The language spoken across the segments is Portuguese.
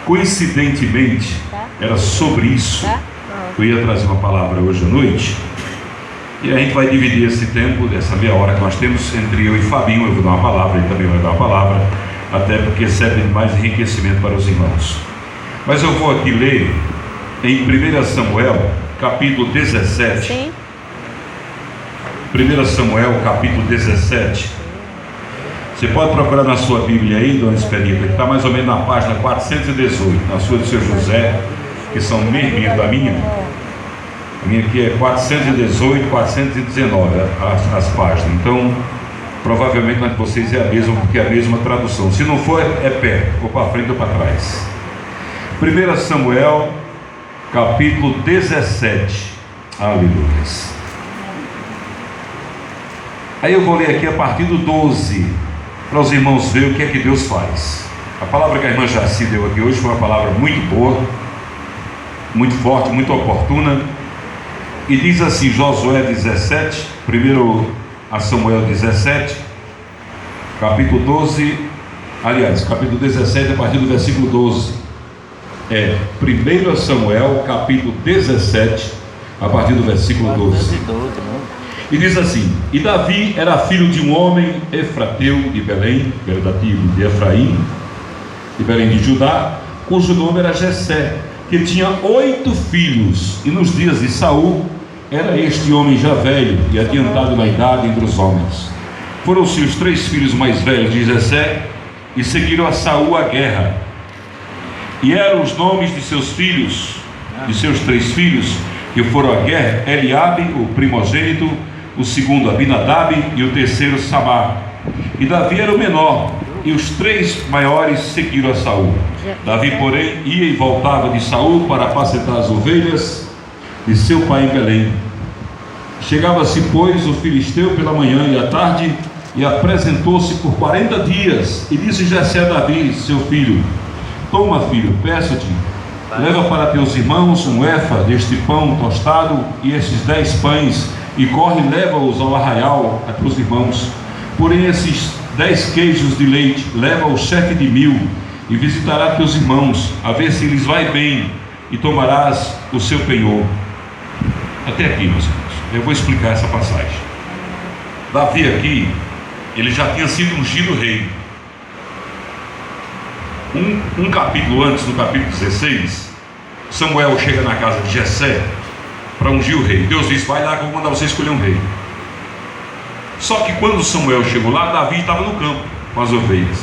Coincidentemente, era sobre isso que eu ia trazer uma palavra hoje à noite. E a gente vai dividir esse tempo, dessa meia hora que nós temos, entre eu e Fabinho. Eu vou dar uma palavra, ele também vai dar uma palavra, até porque serve de mais enriquecimento para os irmãos. Mas eu vou aqui ler em 1 Samuel, capítulo 17. Sim. 1 Samuel, capítulo 17. Você pode procurar na sua Bíblia aí, dona Expedita, que está mais ou menos na página 418, na sua do seu José, que são mesminhas da minha. A minha aqui é 418, 419, as páginas. Então, provavelmente na de vocês é a mesma, porque é a mesma tradução. Se não for, é perto, ou para frente ou para trás. 1 Samuel, capítulo 17. Aleluia. Aí eu vou ler aqui a partir do 12, para os irmãos verem o que é que Deus faz. A palavra que a irmã Jaci deu aqui hoje foi uma palavra muito boa, muito forte, muito oportuna. E diz assim, Josué 17, 1 Samuel 17, capítulo 12, aliás, capítulo 17, a partir do versículo 12. 1 Samuel, capítulo 17, a partir do versículo 12. E diz assim: E Davi era filho de um homem efrateu de Belém, que era da tribo de Efraim, de Belém de Judá, cujo nome era Jessé, que tinha 8 filhos, e nos dias de Saul era este homem já velho e adiantado na idade entre os homens. Foram-se os 3 filhos mais velhos de Jessé e seguiram a Saul à guerra. E eram os nomes de seus filhos, de seus 3 filhos que foram à guerra: Eliabe, o primogênito, o segundo Abinadab e o terceiro Samar. E Davi era o menor, e os 3 maiores seguiram a Saul. Davi, porém, ia e voltava de Saul para apacentar as ovelhas de seu pai em Belém. Chegava-se, pois, o filisteu pela manhã e à tarde, e apresentou-se por 40 dias, e disse Jessé a Davi, seu filho: Toma, filho, peço-te, leva para teus irmãos um efa deste pão tostado e estes 10 pães, e corre e leva-os ao arraial a teus irmãos. Porém esses 10 queijos de leite leva ao chefe de 1000, e visitará teus irmãos, a ver se lhes vai bem, e tomarás o seu penhor. Até aqui, meus irmãos, eu vou explicar essa passagem. Davi aqui, ele já tinha sido ungido rei. Um capítulo antes, no capítulo 16, Samuel chega na casa de Jessé para ungir o rei. Deus diz: vai lá que eu vou mandar você escolher um rei. Só que quando Samuel chegou lá, Davi estava no campo com as ovelhas.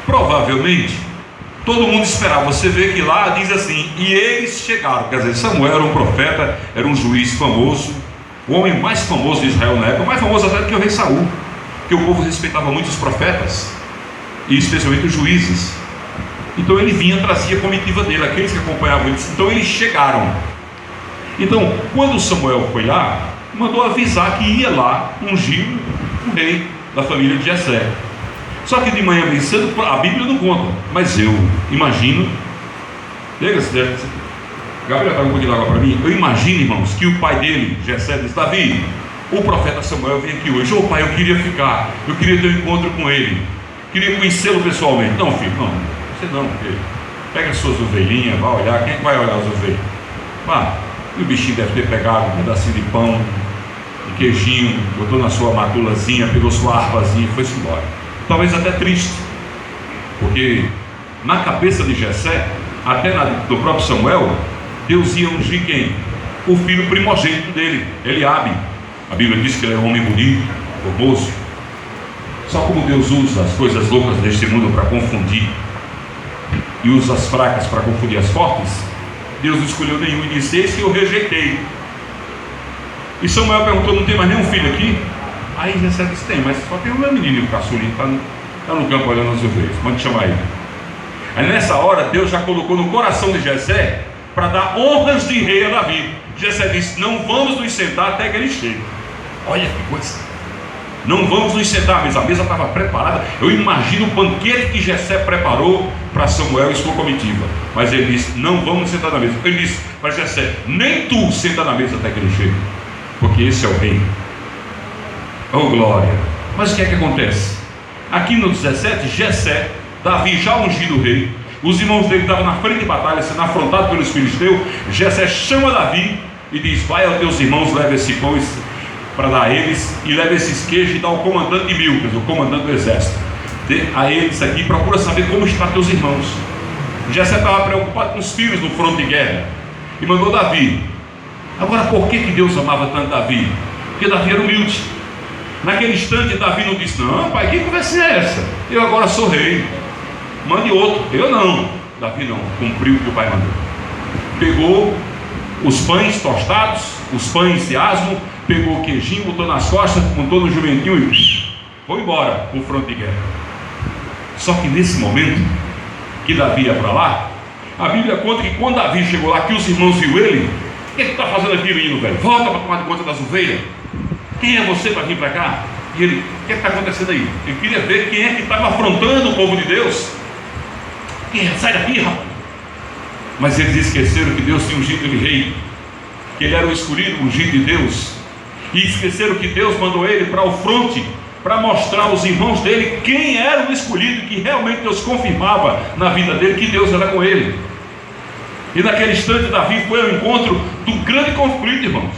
Provavelmente todo mundo esperava. Você vê que lá diz assim: e eles chegaram. Quer dizer, Samuel era um profeta, era um juiz famoso, o homem mais famoso de Israel na época, mais famoso até do que o rei Saul, porque o povo respeitava muito os profetas, e especialmente os juízes. Então ele vinha, trazia a comitiva dele, aqueles que acompanhavam eles. Então eles chegaram. Então, quando Samuel foi lá, mandou avisar que ia lá ungir o rei da família de Jessé. Só que de manhã bem cedo, a Bíblia não conta, mas eu imagino. Gabriel, pega um pouquinho de água para mim. Eu imagino, irmãos, que o pai dele, Jessé, disse: Davi, o profeta Samuel vem aqui hoje. Ô pai, eu queria ficar, eu queria ter um encontro com ele, queria conhecê-lo pessoalmente. Não, filho, não, você não, porque pega as suas ovelhinhas, vai olhar. Quem é que vai olhar as ovelhas? Vá. E o bichinho deve ter pegado um pedacinho de pão, de queijinho, botou na sua matulazinha, pegou sua harpazinha e foi-se embora. Talvez até triste, porque na cabeça de Jessé, até do próprio Samuel, Deus ia ungir quem? O filho primogênito dele, Eliabe. A Bíblia diz que ele era um homem bonito, formoso. Só como Deus usa as coisas loucas deste mundo para confundir, e usa as fracas para confundir as fortes, Deus não escolheu nenhum e disse: esse eu rejeitei. E Samuel perguntou: não tem mais nenhum filho aqui? Aí Jessé disse: tem, mas só tem um menino, o caçulinho, está no campo olhando as ovelhas, mande chamar ele. Aí nessa hora Deus já colocou no coração de Jessé para dar honras de rei a Davi. Jessé disse: não vamos nos sentar até que ele chegue. Olha que coisa, não vamos nos sentar, mas a mesa estava preparada. Eu imagino o banquete que Jessé preparou para Samuel e sua comitiva. Mas ele disse: não vamos sentar na mesa. Ele disse para Jessé: nem tu senta na mesa até que ele chegue, porque esse é o rei. Oh glória! Mas o que é que acontece? Aqui no 17, Jessé, Davi já ungido rei, Os irmãos dele estavam na frente de batalha, sendo afrontados pelos filisteus. Jessé chama Davi e diz: vai aos teus irmãos, leva esse pão para dar a eles, e leva esses queijos e dá ao comandante de mil, o comandante do exército. Dê a eles aqui, procura saber como estão teus irmãos. Jessé estava preocupado com os filhos no fronte de guerra e mandou Davi. Agora, por que Deus amava tanto Davi? Porque Davi era humilde. Naquele instante, Davi não disse: não, pai, que conversa é essa? Eu agora sou rei, mande outro. Eu não. Davi não, cumpriu o que o pai mandou. Pegou os pães tostados, os pães de asmo, pegou o queijinho, botou nas costas, montou no jumentinho e foi embora para o fronte de guerra. Só que nesse momento que Davi ia para lá, a Bíblia conta que quando Davi chegou lá, que os irmãos viram ele: o que tu está fazendo aqui, menino velho? Volta para tomar conta das ovelhas. Quem é você para vir para cá? E ele: o que está acontecendo aí? Ele queria ver quem é que estava afrontando o povo de Deus. Quem é? Sai daqui, rapaz. Mas eles esqueceram que Deus tinha ungido ele rei, que ele era o escolhido, o ungido de Deus, e esqueceram que Deus mandou ele para o fronte, para mostrar aos irmãos dele quem era o escolhido, que realmente Deus confirmava na vida dele que Deus era com ele. E naquele instante Davi foi ao encontro do grande conflito, irmãos.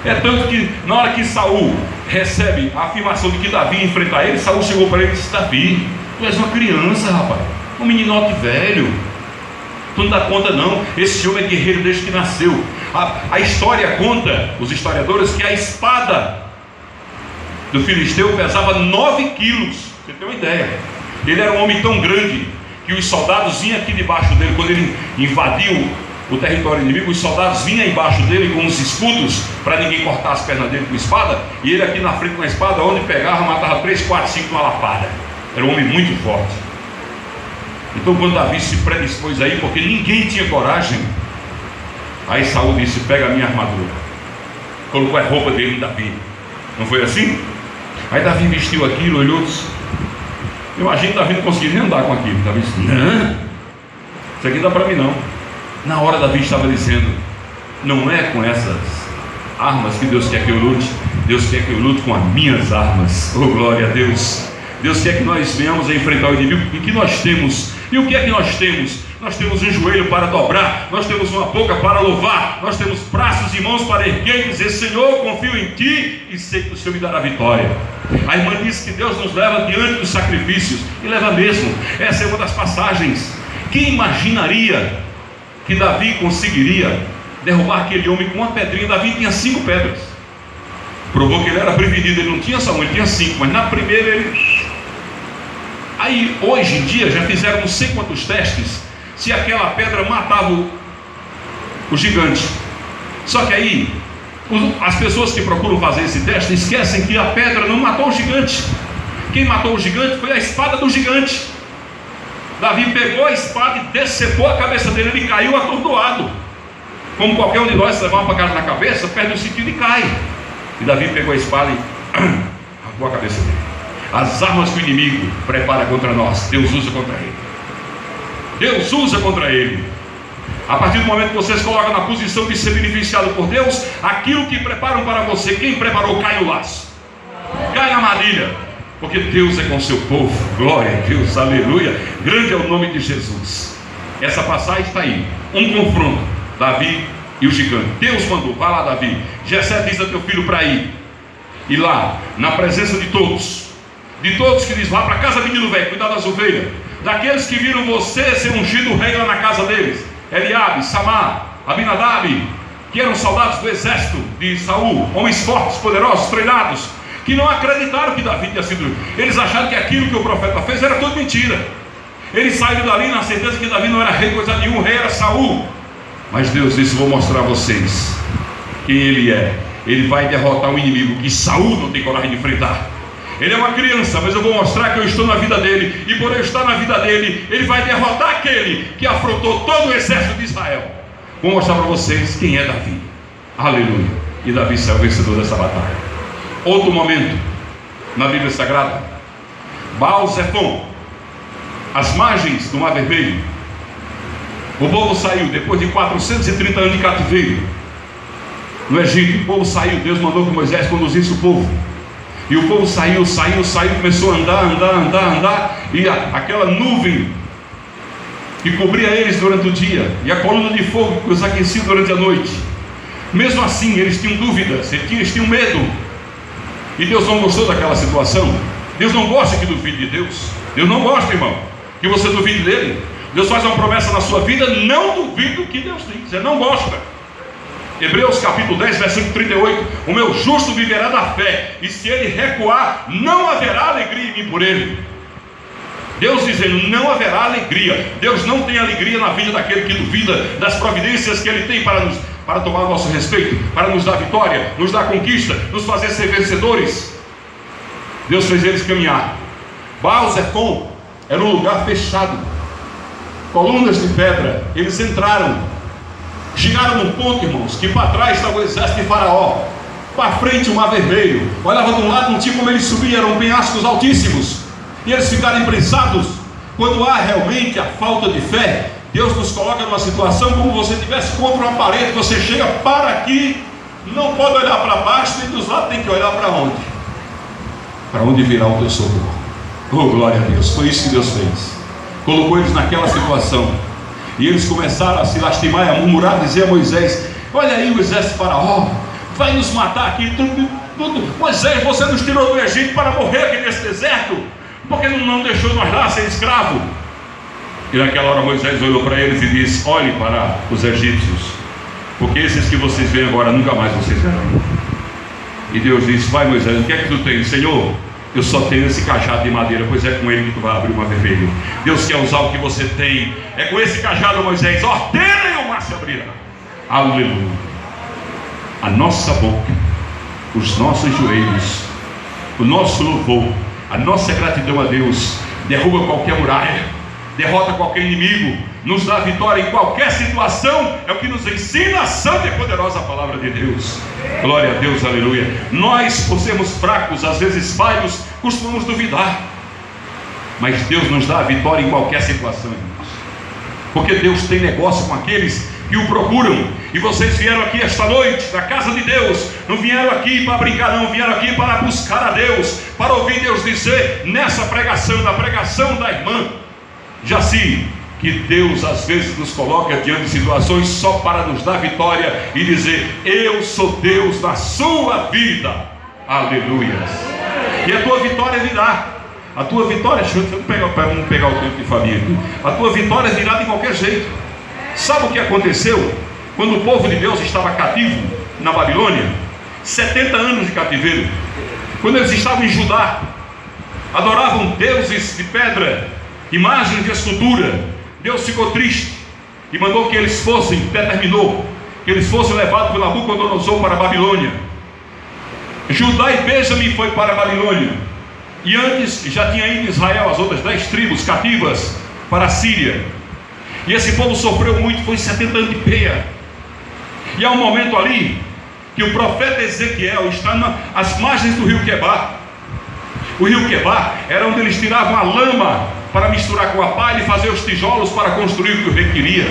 É tanto que na hora que Saul recebe a afirmação de que Davi ia enfrentar ele, Saul chegou para ele e disse: Davi, tu és uma criança, rapaz, um meninote velho, tu não dá conta não, esse homem é guerreiro desde que nasceu. A história conta, os historiadores, que a espada do filisteu pesava 9 quilos, você tem uma ideia. Ele era um homem tão grande que os soldados vinham aqui debaixo dele. Quando ele invadiu o território inimigo, os soldados vinham embaixo dele com os escudos, para ninguém cortar as pernas dele com espada, e ele aqui na frente com a espada, onde pegava, matava 3, 4, 5 numa lapada. Era um homem muito forte. Então quando Davi se predispôs aí, porque ninguém tinha coragem, aí Saul disse: pega a minha armadura. Colocou a roupa dele em Davi. Não foi assim? Aí Davi vestiu aquilo, olhou, disse: eu imagino que Davi não conseguia nem andar com aquilo. Davi disse: não, isso aqui não dá para mim não. Na hora Davi estava dizendo: não é com essas armas que Deus quer que eu lute, Deus quer que eu lute com as minhas armas. Oh, glória a Deus. Deus quer que nós venhamos a enfrentar o inimigo. E que nós temos? E o que é que nós temos? Nós temos um joelho para dobrar, nós temos uma boca para louvar, nós temos braços e mãos para erguer e dizer: Senhor, confio em Ti e sei que o Senhor me dará vitória. A irmã disse que Deus nos leva diante dos sacrifícios, e leva mesmo. Essa é uma das passagens. Quem imaginaria que Davi conseguiria derrubar aquele homem com uma pedrinha? Davi tinha 5 pedras. Provou que ele era prevenido, ele não tinha só uma, ele tinha 5, mas na primeira ele... Aí hoje em dia já fizeram não sei quantos testes se aquela pedra matava o gigante. Só que aí as pessoas que procuram fazer esse teste esquecem que a pedra não matou o gigante. Quem matou o gigante foi a espada do gigante. Davi pegou a espada e decepou a cabeça dele. Ele caiu atordoado, como qualquer um de nós, se levar uma pancada na cabeça, perde o sentido e cai. E Davi pegou a espada e arrancou a cabeça dele. As armas que o inimigo prepara contra nós, Deus usa contra ele. Deus usa contra ele. A partir do momento que você se coloca na posição de ser beneficiado por Deus, aquilo que preparam para você, quem preparou cai no laço, cai na armadilha, porque Deus é com o seu povo. Glória a Deus, aleluia. Grande é o nome de Jesus. Essa passagem está aí, um confronto, Davi e o gigante. Deus mandou: vai lá, Davi, Jessé diz a teu filho para ir. E lá, na presença de todos que diz: vá para casa, menino velho, cuidar das ovelhas. Daqueles que viram você ser ungido rei lá na casa deles, Eliabe, Samar, Abinadab, que eram soldados do exército de Saul, homens fortes, poderosos, treinados, que não acreditaram que Davi tinha sido. Eles acharam que aquilo que o profeta fez era tudo mentira. Eles saíram dali na certeza que Davi não era rei coisa nenhuma, o rei era Saul. Mas Deus disse: vou mostrar a vocês quem ele é. Ele vai derrotar um inimigo que Saul não tem coragem de enfrentar. Ele é uma criança, mas eu vou mostrar que eu estou na vida dele, e por eu estar na vida dele, ele vai derrotar aquele que afrontou todo o exército de Israel. Vou mostrar para vocês quem é Davi. Aleluia. E Davi saiu vencedor dessa batalha. Outro momento na Bíblia Sagrada, Baal-Zephon, as margens do Mar Vermelho. O povo saiu depois de 430 anos de cativeiro no Egito. O povo saiu, Deus mandou que Moisés conduzisse o povo. E o povo saiu, começou a andar, e aquela nuvem que cobria eles durante o dia, e a coluna de fogo que os aquecia durante a noite. Mesmo assim, eles tinham dúvidas, eles tinham medo, e Deus não gostou daquela situação. Deus não gosta que duvide de Deus. Deus não gosta, irmão, que você duvide dele. Deus faz uma promessa na sua vida: não duvide do que Deus diz. Você não gosta. Hebreus capítulo 10, versículo 38: o meu justo viverá da fé, e se ele recuar, não haverá alegria em mim por ele. Deus dizendo: não haverá alegria. Deus não tem alegria na vida daquele que duvida das providências que ele tem para tomar o nosso respeito, para nos dar vitória, nos dar conquista, nos fazer ser vencedores. Deus fez eles caminhar. Baal-Zephon era um lugar fechado, colunas de pedra. Eles entraram, chegaram num ponto, irmãos, que para trás estava o exército de Faraó, para frente o mar vermelho. Olhava de um lado, não tinha como eles subir, eram penhascos altíssimos, e eles ficaram impressos. Quando há realmente a falta de fé, Deus nos coloca numa situação como você estivesse contra uma parede. Você chega para aqui, não pode olhar para baixo, nem dos lados, tem que olhar para onde? Para onde virá o teu socorro. Oh, glória a Deus. Foi isso que Deus fez. Colocou eles naquela situação, e eles começaram a se lastimar e a murmurar, dizer a Moisés: olha aí o exército de Faraó, vai nos matar aqui tudo. Moisés, você nos tirou do Egito para morrer aqui nesse deserto, porque não deixou nós lá ser escravo? E naquela hora Moisés olhou para eles e disse: olhe para os egípcios, porque esses que vocês veem agora nunca mais vocês verão. E Deus disse: vai, Moisés, o que é que tu tens? Senhor, eu só tenho esse cajado de madeira. Pois é com ele que tu vai abrir o mar vermelho. Deus quer usar o que você tem. É com esse cajado, Moisés, ordena e o mar se abrirá. Aleluia. A nossa boca, os nossos joelhos, o nosso louvor, a nossa gratidão a Deus derruba qualquer muralha, derrota qualquer inimigo, nos dá vitória em qualquer situação. É o que nos ensina a santa e poderosa palavra de Deus. Glória a Deus, aleluia. Nós, por sermos fracos, às vezes falhos, costumamos duvidar, mas Deus nos dá a vitória em qualquer situação, irmãos, porque Deus tem negócio com aqueles que o procuram. E vocês vieram aqui esta noite na casa de Deus, não vieram aqui para brincar, não, vieram aqui para buscar a Deus, para ouvir Deus dizer nessa pregação, na pregação da irmã Jaci, que Deus às vezes nos coloca diante de situações só para nos dar vitória e dizer: eu sou Deus na sua vida. Aleluia. E a tua vitória virá. A tua vitória, deixa eu pegar o tempo de família aqui. A tua vitória virá de qualquer jeito. Sabe o que aconteceu quando o povo de Deus estava cativo na Babilônia? 70 anos de cativeiro. Quando eles estavam em Judá, adoravam deuses de pedra, imagens de escultura. Deus ficou triste e mandou que eles fossem, determinou que eles fossem levados por Nabucodonosor para a Babilônia. Judá e Benjamim foi para a Babilônia, e antes já tinha ido Israel, as outras 10 tribos cativas, para a Síria. E esse povo sofreu muito, foi 70 anos de peia. E há um momento ali que o profeta Ezequiel está às margens do rio Quebar. O rio Quebar era onde eles tiravam a lama para misturar com a palha e fazer os tijolos para construir o que o rei queria.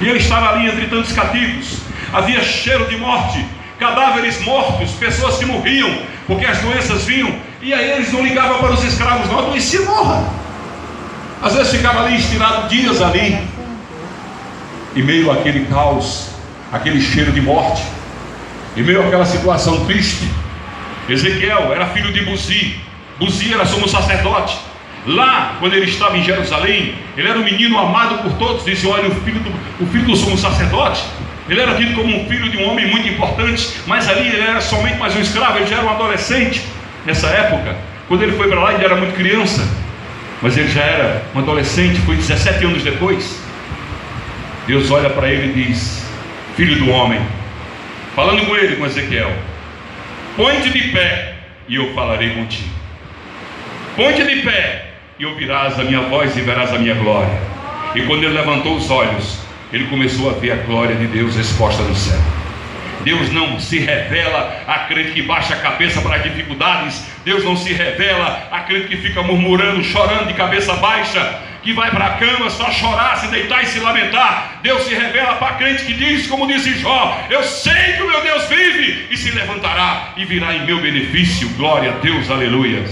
E ele estava ali entre tantos cativos. Havia cheiro de morte, cadáveres mortos, pessoas que morriam porque as doenças vinham. E aí eles não ligavam para os escravos: não, adoecia, morra. Às vezes ficava ali estirado dias ali, em meio àquele caos, aquele cheiro de morte, em meio àquela situação triste. Ezequiel era filho de Buzi. Buzi era sumo sacerdote. Lá, quando ele estava em Jerusalém, ele era um menino amado por todos. Disse: olha, o filho do sumo sacerdote. Ele era tido como um filho de um homem muito importante, mas ali ele era somente mais um escravo. Ele já era um adolescente nessa época. Quando ele foi para lá, ele era muito criança, mas ele já era um adolescente. Foi 17 anos depois. Deus olha para ele e diz: filho do homem, falando com ele, com Ezequiel: põe-te de pé e eu falarei contigo. Põe-te de pé e ouvirás a minha voz e verás a minha glória. E quando ele levantou os olhos, ele começou a ver a glória de Deus exposta no céu. Deus não se revela a crente que baixa a cabeça para as dificuldades. Deus não se revela a crente que fica murmurando, chorando de cabeça baixa, que vai para a cama só chorar, se deitar e se lamentar. Deus se revela para a crente que diz, como disse Jó: eu sei que o meu Deus vive e se levantará e virá em meu benefício. Glória a Deus, aleluia.